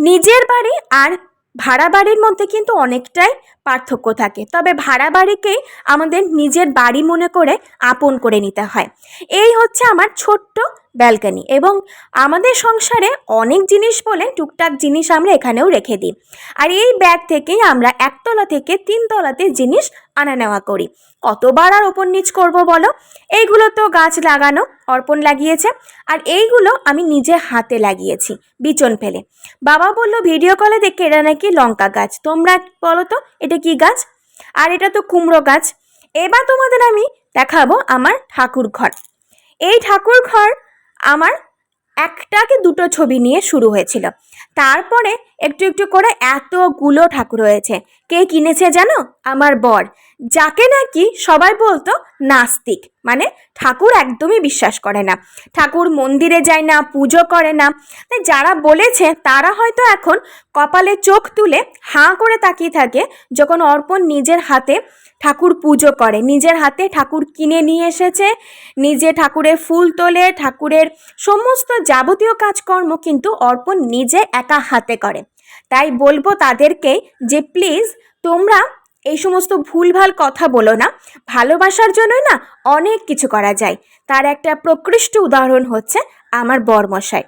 নিজের বাড়ি আর ভাড়া বাড়ির মধ্যে কিন্তু অনেকটাই পার্থক্য থাকে, তবে ভাড়া বাড়িকেই আমাদের নিজের বাড়ি মনে করে আপন করে নিতে হয়। এই হচ্ছে আমার ছোট্ট ব্যালকনি, এবং আমাদের সংসারে অনেক জিনিস বলে টুকটাক জিনিস আমরা এখানেও রেখে দিই। আর এই ব্যাগ থেকেই আমরা একতলা থেকে তিনতলাতে জিনিস আনা নেওয়া করি। কতবার আর ওপর নিচ করবো বলো? এইগুলো তো গাছ লাগানো, অর্পণ লাগিয়েছে, আর এইগুলো আমি নিজে হাতে লাগিয়েছি বিচন ফেলে। বাবা বলল ভিডিও কলে দেখে এটা নাকি লঙ্কা গাছ, তোমরা বলো তো এটা কি গাছ? আর এটা তো কুমড়ো গাছ। এবার তোমাদের আমি দেখাবো আমার ঠাকুর ঘর। এই ঠাকুর ঘর আমার একটা কি দুটো ছবি নিয়ে শুরু হয়েছিল, তারপরে একটু একটু করে এতগুলো ঠাকুর হয়েছে। কে কিনেছে জানো? আমার বর, যাকে নাকি সবাই বলতো নাস্তিক, মানে ঠাকুর একদমই বিশ্বাস করে না, ঠাকুর মন্দিরে যায় না, পুজো করে না। তাই যারা বলেছে তারা হয়তো এখন কপালে চোখ তুলে হাঁ করে তাকিয়ে থাকে যখন অর্পণ নিজের হাতে ঠাকুর পুজো করে, নিজের হাতে ঠাকুর কিনে নিয়ে এসেছে, নিজে ঠাকুরের ফুল তোলে, ঠাকুরের সমস্ত যাবতীয় কাজকর্ম কিন্তু অর্পণ নিজে একা হাতে করে। তাই বলবো তাদেরকে যে প্লিজ তোমরা এই সমস্ত ভুলভাল কথা বলো না। ভালোবাসার জন্যই না অনেক কিছু করা যায়, তার একটা প্রকৃষ্ট উদাহরণ হচ্ছে আমার বরমশাই।